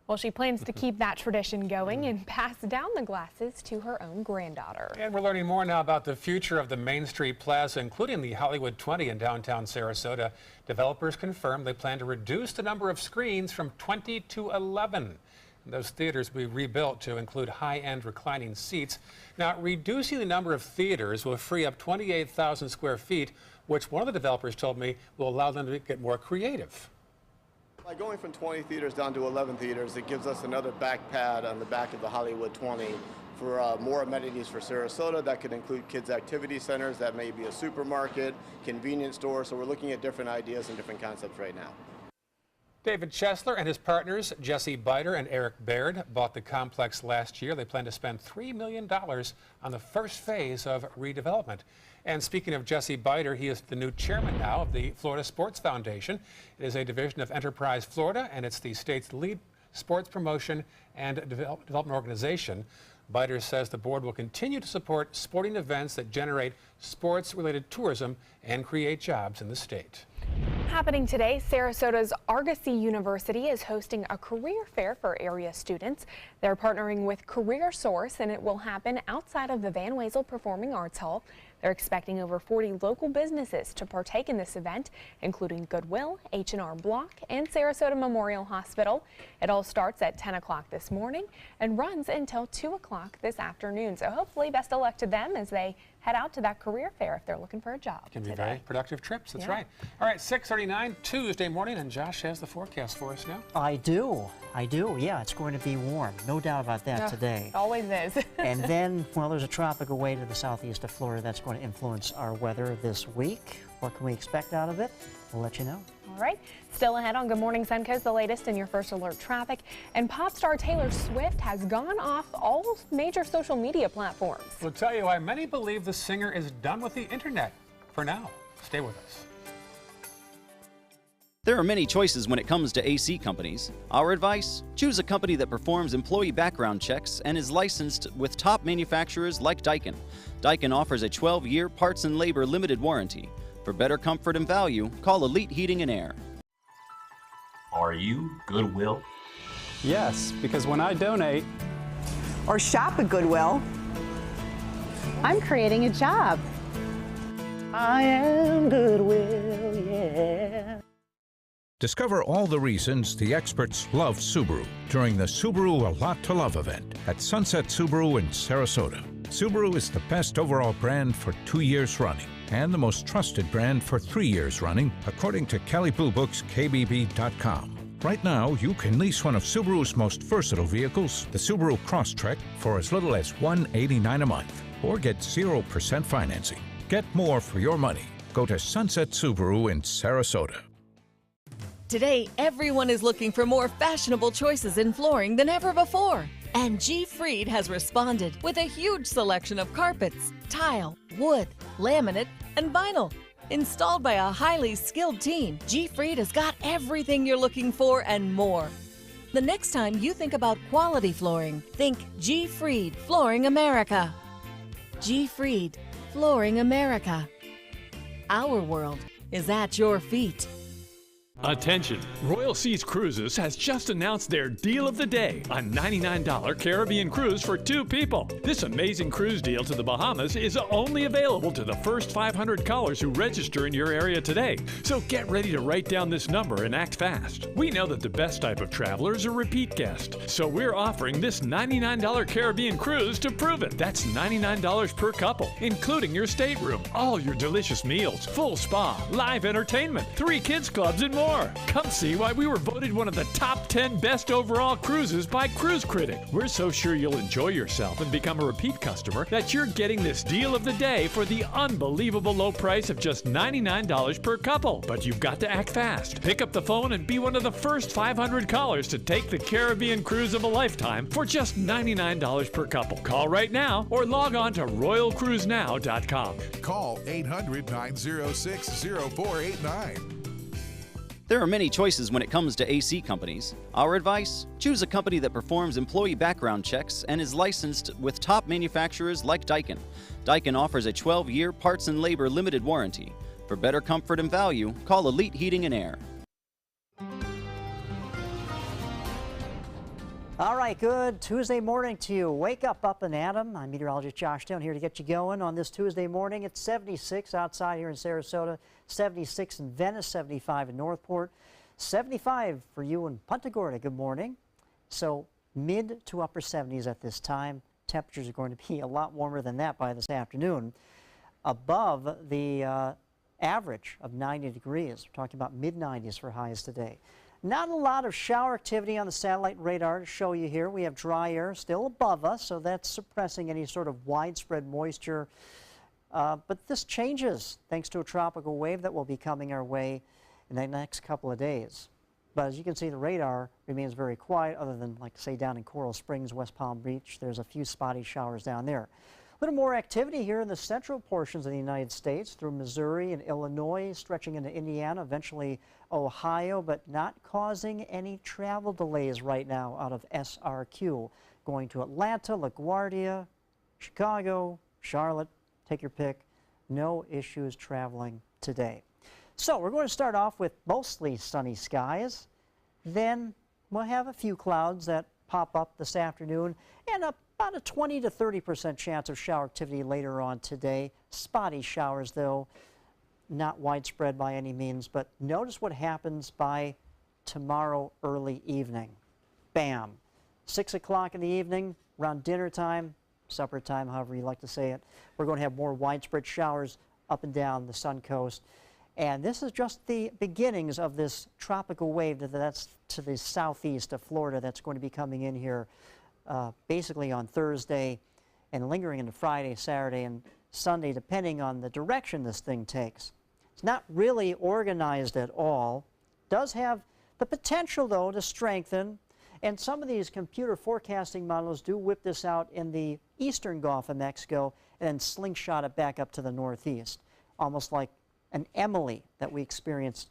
Well, she plans to keep that tradition going and pass down the glasses to her own granddaughter.
And we're learning more now about the future of the Main Street Plaza, including the Hollywood 20 in downtown Sarasota. Developers confirm they plan to reduce the number of screens from 20 to 11. Those theaters will be rebuilt to include high-end reclining seats. Now, reducing the number of theaters will free up 28,000 square feet, which one of the developers told me will allow them to get more creative.
By going from 20 theaters down to 11 theaters, it gives us another back pad on the back of the Hollywood 20 for more amenities for Sarasota. That could include kids' activity centers, that may be a supermarket, convenience store. So we're looking at different ideas and different concepts right now.
David Chesler and his partners, Jesse Biter and Eric Baird, bought the complex last year. They plan to spend $3 million on the first phase of redevelopment. And speaking of Jesse Biter, he is the new chairman now of the Florida Sports Foundation. It is a division of Enterprise Florida, and it's the state's lead sports promotion and development organization. Biter says the board will continue to support sporting events that generate sports-related tourism and create jobs in the state.
Happening today, Sarasota's Argosy University is hosting a career fair for area students. They're partnering with Career Source, and it will happen outside of the Van Wezel Performing Arts Hall. They're expecting over 40 local businesses to partake in this event, including Goodwill, H&R Block, and Sarasota Memorial Hospital. It all starts at 10 o'clock this morning and runs until 2 o'clock this afternoon. So hopefully best of luck to them as they head out to that career fair if they're looking for a job.
Can be very productive trips, that's right. All right, 6:39 Tuesday morning, and Josh has the forecast for us now.
I do. Yeah, it's going to be warm. No doubt about that today.
It always is.
And then, well, there's a tropic away to the southeast of Florida that's going to influence our weather this week. What can we expect out of it? We'll let you know.
All right. Still ahead on Good Morning Suncoast, the latest in your first alert traffic. And pop star Taylor Swift has gone off all major social media platforms.
We'll tell you why many believe the singer is done with the internet for now. Stay with us.
There are many choices when it comes to AC companies. Our advice? Choose a company that performs employee background checks and is licensed with top manufacturers like Daikin. Daikin offers a 12-year parts and labor limited warranty. For better comfort and value, call Elite Heating and Air.
Are you Goodwill?
Yes, because when I donate
or shop at Goodwill,
I'm creating a job.
I am Goodwill, yeah.
Discover all the reasons the experts love Subaru during the Subaru A Lot to Love event at Sunset Subaru in Sarasota. Subaru is the best overall brand for 2 years running and the most trusted brand for 3 years running, according to Kelley Blue Book's KBB.com. Right now, you can lease one of Subaru's most versatile vehicles, the Subaru Crosstrek, for as little as $189 a month, or get 0% financing. Get more for your money. Go to Sunset Subaru in Sarasota.
Today, everyone is looking for more fashionable choices in flooring than ever before. And G. Fried has responded with a huge selection of carpets, tile, wood, laminate, and vinyl. Installed by a highly skilled team, G. Fried has got everything you're looking for and more. The next time you think about quality flooring, think G. Fried Flooring America. G. Fried Flooring America. Our world is at your feet.
Attention! Royal Seas Cruises has just announced their deal of the day, a $99 Caribbean cruise for 2 people. This amazing cruise deal to the Bahamas is only available to the first 500 callers who register in your area today. So get ready to write down this number and act fast. We know that the best type of traveler is a repeat guest, so we're offering this $99 Caribbean cruise to prove it. That's $99 per couple, including your stateroom, all your delicious meals, full spa, live entertainment, 3 kids clubs, and more. Come see why we were voted one of the top 10 best overall cruises by Cruise Critic. We're so sure you'll enjoy yourself and become a repeat customer that you're getting this deal of the day for the unbelievable low price of just $99 per couple. But you've got to act fast. Pick up the phone and be one of the first 500 callers to take the Caribbean cruise of a lifetime for just $99 per couple. Call right now or log on to royalcruisenow.com.
Call 800-906-0489.
There are many choices when it comes to AC companies. Our advice? Choose a company that performs employee background checks and is licensed with top manufacturers like Daikin. Daikin offers a 12-year parts and labor limited warranty. For better comfort and value, call Elite Heating and Air.
All right, good Tuesday morning to you. Wake up and Adam. I'm meteorologist Josh Stone here to get you going on this Tuesday morning. It's 76 outside here in Sarasota, 76 in Venice, 75 in Northport, 75 for you in Punta Gorda. Good morning. So mid to upper 70s at this time. Temperatures are going to be a lot warmer than that by this afternoon. Above the average of 90 degrees. We're talking about mid-90s for highs today. Not a lot of shower activity on the satellite radar to show you here. We have dry air still above us, so that's suppressing any sort of widespread moisture. But this changes thanks to a tropical wave that will be coming our way in the next couple of days. But as you can see, the radar remains very quiet, other than, like, say, down in Coral Springs, West Palm Beach. There's a few spotty showers down there. A little more activity here in the central portions of the United States through Missouri and Illinois, stretching into Indiana, eventually Ohio, but not causing any travel delays right now out of SRQ. Going to Atlanta, LaGuardia, Chicago, Charlotte, take your pick. No issues traveling today. So we're going to start off with mostly sunny skies. Then we'll have a few clouds that pop up this afternoon and about a 20 to 30% chance of shower activity later on today. Spotty showers, though, not widespread by any means. But notice what happens by tomorrow early evening. Bam. 6 o'clock in the evening, around dinner time, supper time, however you like to say it. We're going to have more widespread showers up and down the Suncoast. And this is just the beginnings of this tropical wave that's to the southeast of Florida that's going to be coming in here basically on Thursday and lingering into Friday, Saturday, and Sunday, depending on the direction this thing takes. It's not really organized at all. Does have the potential, though, to strengthen. And some of these computer forecasting models do whip this out in the eastern Gulf of Mexico and then slingshot it back up to the northeast, almost like an Emily that we experienced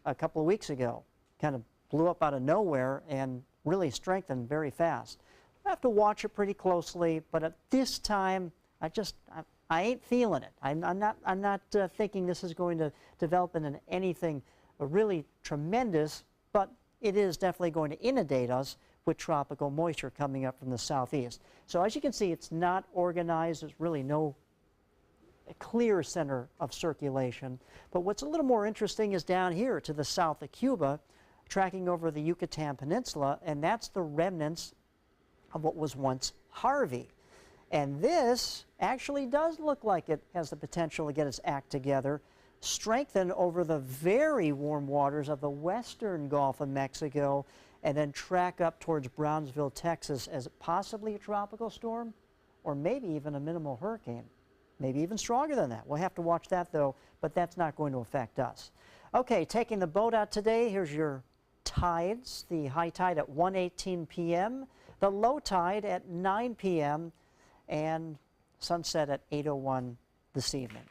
a couple of weeks ago. Kind of blew up out of nowhere and really strengthened very fast. I have to watch it pretty closely, but at this time, I ain't feeling it. I'm not thinking this is going to develop into anything really tremendous, but it is definitely going to inundate us with tropical moisture coming up from the southeast. So as you can see, it's not organized. There's really no clear center of circulation. But what's a little more interesting is down here to the south of Cuba, tracking over the Yucatan Peninsula, and that's the remnants of what was once Harvey. And this actually does look like it has the potential to get its act together, strengthen over the very warm waters of the western Gulf of Mexico, and then track up towards Brownsville, Texas as possibly a tropical storm, or maybe even a minimal hurricane. Maybe even stronger than that. We'll have to watch that though, but that's not going to affect us. Okay, taking the boat out today, here's your tides. The high tide at 1:18 p.m., the low tide at 9 p.m., and sunset at 8:01 this evening.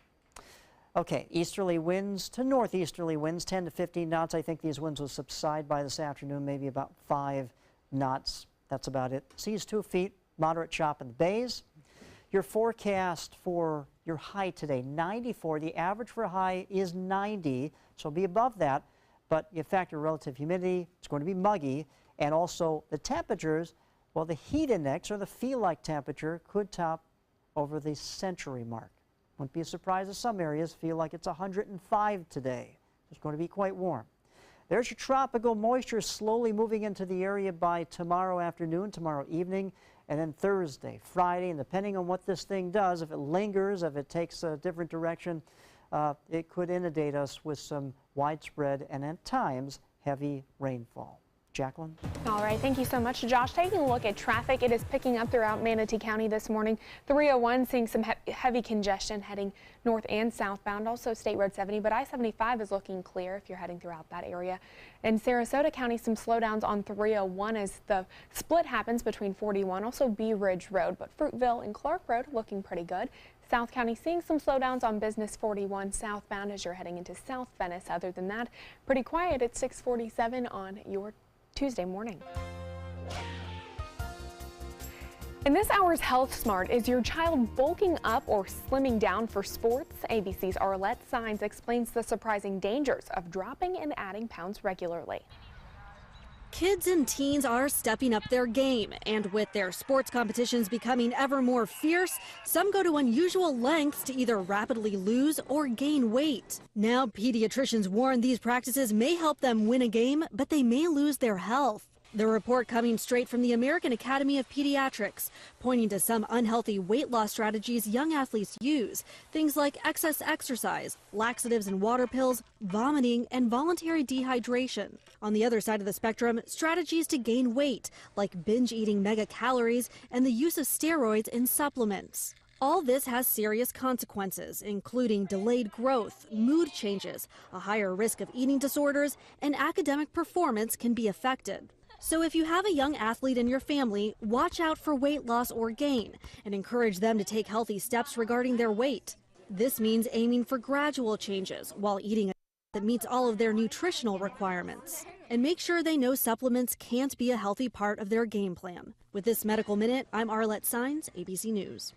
Okay, easterly winds to northeasterly winds, 10 to 15 knots. I think these winds will subside by this afternoon, maybe about 5 knots. That's about it. Seas 2 feet, moderate chop in the bays. Your forecast for your high today, 94. The average for a high is 90, so be above that. But you factor relative humidity, it's going to be muggy, and also the temperatures, well, the heat index, or the feel-like temperature, could top over the century mark. Wouldn't be a surprise if some areas feel like it's 105 today. It's going to be quite warm. There's your tropical moisture slowly moving into the area by tomorrow afternoon, tomorrow evening, and then Thursday, Friday, and depending on what this thing does, if it lingers, if it takes a different direction, it could inundate us with some widespread and at times heavy rainfall. Jacqueline?
All right, thank you so much, Josh. Taking a look at traffic, it is picking up throughout Manatee County this morning. 301 seeing some heavy congestion heading north and southbound, also State Road 70, but I-75 is looking clear if you're heading throughout that area. In Sarasota County, some slowdowns on 301 as the split happens between 41, also Bee Ridge Road, but Fruitville and Clark Road looking pretty good. South County seeing some slowdowns on Business 41 southbound as you're heading into South Venice. Other than that, pretty quiet at 647 on your Tuesday morning. In this hour's Health Smart, is your child bulking up or slimming down for sports? ABC's Arlette Saenz explains the surprising dangers of dropping and adding pounds regularly.
Kids and teens are stepping up their game, and with their sports competitions becoming ever more fierce, some go to unusual lengths to either rapidly lose or gain weight. Now, pediatricians warn these practices may help them win a game, but they may lose their health. The report coming straight from the American Academy of Pediatrics, pointing to some unhealthy weight loss strategies young athletes use, things like excess exercise, laxatives and water pills, vomiting, and voluntary dehydration. On the other side of the spectrum, strategies to gain weight, like binge eating mega calories and the use of steroids in supplements. All this has serious consequences, including delayed growth, mood changes, a higher risk of eating disorders, and academic performance can be affected. So if you have a young athlete in your family, watch out for weight loss or gain and encourage them to take healthy steps regarding their weight. This means aiming for gradual changes while eating a that meets all of their nutritional requirements. And make sure they know supplements can't be a healthy part of their game plan. With this Medical Minute, I'm Arlette Saenz, ABC News.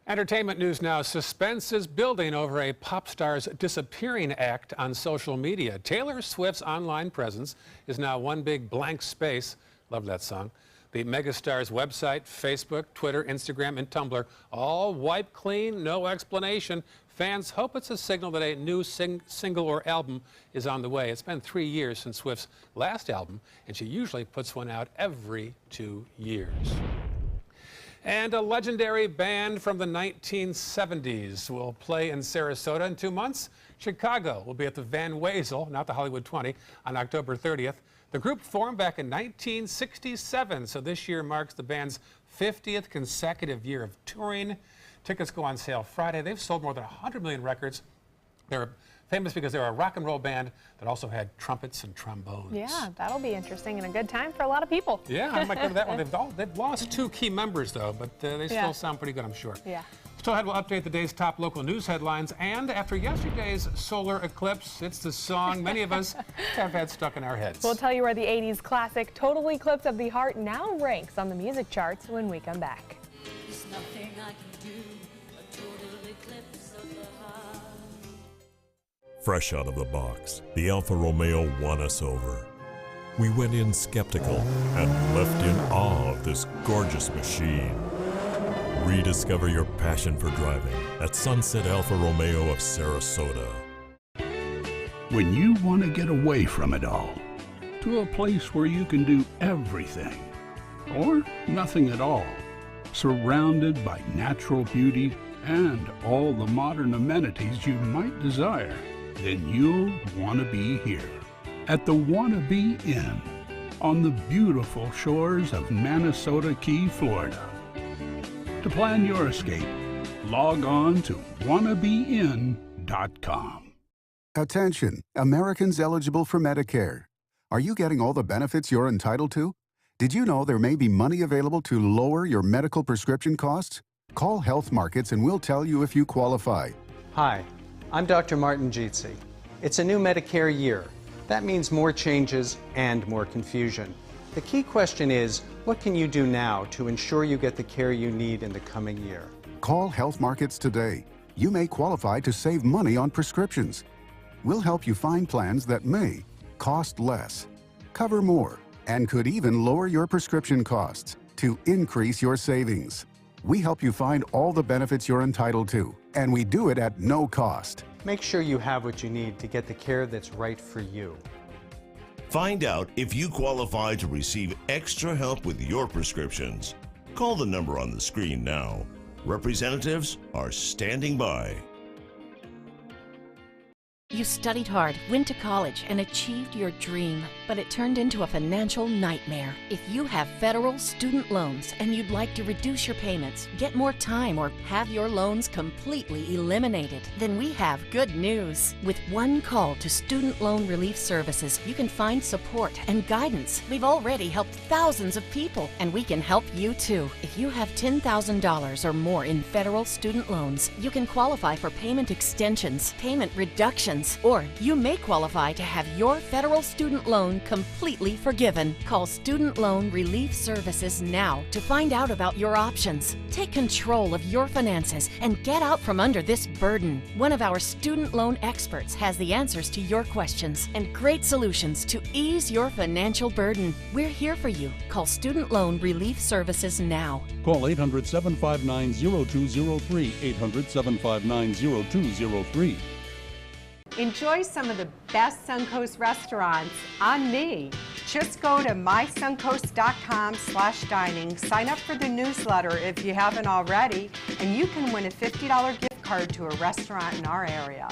Entertainment news now. Suspense is building over a pop star's disappearing act on social media. Taylor Swift's online presence is now one big blank space. Love that song. The megastar's website, Facebook, Twitter, Instagram, and Tumblr all wiped clean, no explanation. Fans hope it's a signal that a new single or album is on the way. It's been 3 years since Swift's last album, and she usually puts one out every 2 years. And a legendary band from the 1970s will play in Sarasota in 2 months. Chicago will be at the Van Wezel, not the Hollywood 20, on October 30th. The group formed back in 1967, so this year marks the band's 50th consecutive year of touring. Tickets go on sale Friday. They've sold more than 100 million records. They're famous because they're a rock and roll band that also had trumpets and trombones.
Yeah, that'll be interesting and a good time for a lot of people.
Yeah, I might go to that one. They've lost 2 key members, though, but they still sound pretty good, I'm sure.
Yeah.
Still ahead, we'll update the day's top local news headlines. And after yesterday's solar eclipse, it's the song many of us have had stuck in our heads.
We'll tell you where the 80s classic Total Eclipse of the Heart now ranks on the music charts when we come back.
There's nothing I can do, a total eclipse of the heart.
Fresh out of the box, the Alfa Romeo won us over. We went in skeptical and left in awe of this gorgeous machine. Rediscover your passion for driving at Sunset Alfa Romeo of Sarasota.
When you want to get away from it all, to a place where you can do everything, or nothing at all, surrounded by natural beauty and all the modern amenities you might desire, then you'll want to be here at the Wanna Be Inn on the beautiful shores of Manasota Key, Florida. To plan your escape, log on to wannabein.com.
Attention, Americans eligible for Medicare. Are you getting all the benefits you're entitled to? Did you know there may be money available to lower your medical prescription costs? Call Health Markets and we'll tell you if you qualify.
Hi, I'm Dr. Martin Jeetsi. It's a new Medicare year. That means more changes and more confusion. The key question is, what can you do now to ensure you get the care you need in the coming year?
Call Health Markets today. You may qualify to save money on prescriptions. We'll help you find plans that may cost less, cover more, and could even lower your prescription costs to increase your savings. We help you find all the benefits you're entitled to, and we do it at no cost.
Make sure you have what you need to get the care that's right for you.
Find out if you qualify to receive extra help with your prescriptions. Call the number on the screen now. Representatives are standing by.
You studied hard, went to college, and achieved your dream, but it turned into a financial nightmare. If you have federal student loans and you'd like to reduce your payments, get more time, or have your loans completely eliminated, then we have good news. With one call to Student Loan Relief Services, you can find support and guidance. We've already helped thousands of people, and we can help you too. If you have $10,000 or more in federal student loans, you can qualify for payment extensions, payment reductions, or you may qualify to have your federal student loan completely forgiven. Call Student Loan Relief Services now to find out about your options. Take control of your finances and get out from under this burden. One of our student loan experts has the answers to your questions and great solutions to ease your financial burden. We're here for you. Call Student Loan Relief Services now.
Call 800-759-0203, 800-759-0203.
Enjoy some of the best Suncoast restaurants on me. Just go to mysuncoast.com/dining, sign up for the newsletter if you haven't already, and you can win a $50 gift card to a restaurant in our area.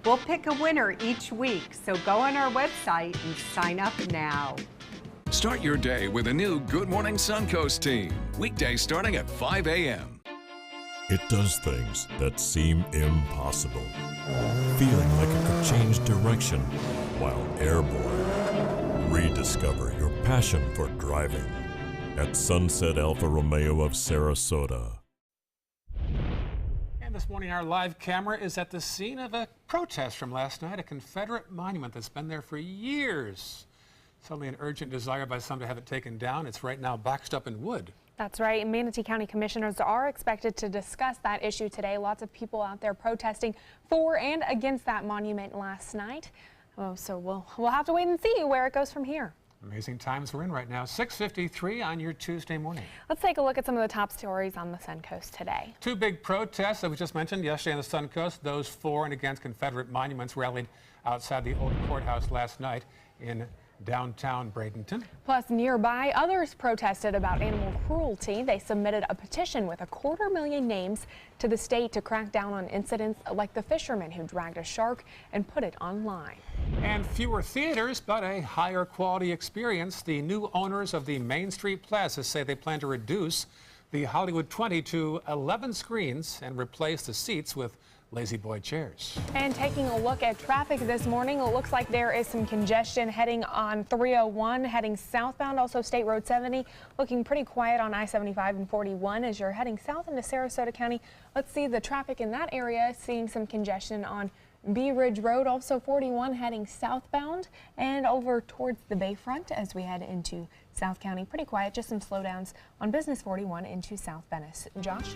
We'll pick a winner each week, so go on our website and sign up now.
Start your day with a new Good Morning Suncoast team. Weekdays starting at 5 a.m.
It does things that seem impossible. Feeling like it could change direction while airborne. Rediscover your passion for driving at Sunset Alfa Romeo of Sarasota.
And this morning, our live camera is at the scene of a protest from last night, a Confederate monument that's been there for years. Suddenly an urgent desire by some to have it taken down. It's right now boxed up in wood.
That's right. Manatee County commissioners are expected to discuss that issue today. Lots of people out there protesting for and against that monument last night. Oh, so we'll have to wait and see where it goes from here.
Amazing times we're in right now. 6:53 on your Tuesday morning.
Let's take a look at some of the top stories on the Suncoast today.
Two big protests that we just mentioned yesterday on the Suncoast. Those for and against Confederate monuments rallied outside the old courthouse last night in downtown Bradenton.
Plus, nearby, others protested about animal cruelty. They submitted a petition with 250,000 names to the state to crack down on incidents like the fisherman who dragged a shark and put it online.
And fewer theaters, but a higher quality experience. The new owners of the Main Street Plaza say they plan to reduce the Hollywood 20 to 11 screens and replace the seats with lazy boy chairs.
And taking a look at traffic this morning, it looks like there is some congestion heading on 301, heading southbound. Also State Road 70 looking pretty quiet on I-75 and 41 as you're heading south into Sarasota County. Let's see the traffic in that area, seeing some congestion on Bee Ridge Road, also 41 heading southbound and over towards the Bayfront as we head into South County. Pretty quiet, just some slowdowns on Business 41 into South Venice. Josh?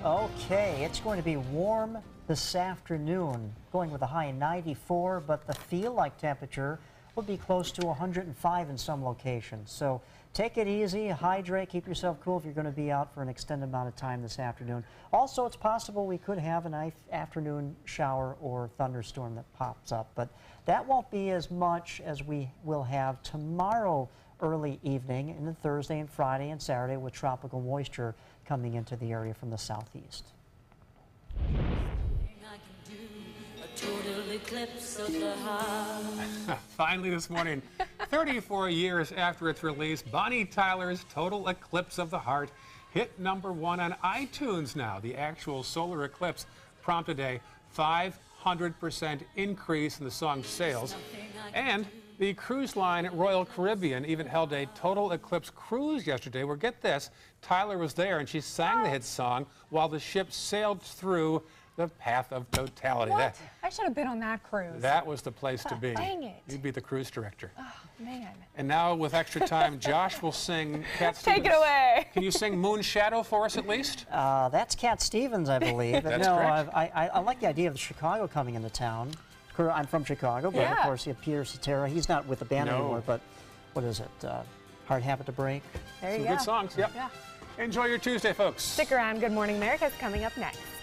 Okay, it's going to be warm this afternoon, going with a high of 94, but the feel-like temperature will be close to 105 in some locations. So take it easy, hydrate, keep yourself cool if you're going to be out for an extended amount of time this afternoon. Also, it's possible we could have an afternoon shower or thunderstorm that pops up, but that won't be as much as we will have tomorrow early evening and then Thursday and Friday and Saturday with tropical moisture coming into the area from the southeast.
Finally this morning, 34 years after its release, Bonnie Tyler's Total Eclipse of the Heart hit #1 on iTunes now. The actual solar eclipse prompted a 500% increase in the song's sales. And the cruise line Royal Caribbean even held a total eclipse cruise yesterday where, get this, Tyler was there and she sang the hit song while the ship sailed through the path of totality.
What? I should have been on that cruise.
That was the place to be.
Dang it.
You'd be the cruise director.
Oh, man.
And now, with extra time, Josh will sing Cat Stevens.
Take it away.
Can you sing Moon Shadow for us at least?
That's Cat Stevens, I believe.
That's
no,
correct.
I like the idea of Chicago coming into town. I'm from Chicago, but of course, you have Peter Cetera. He's not with the band anymore, but what is it? Hard Habit to Break?
There you
Some
go.
good songs, yep.
Yeah.
Enjoy your Tuesday, folks.
Stick around. Good Morning America is coming up next.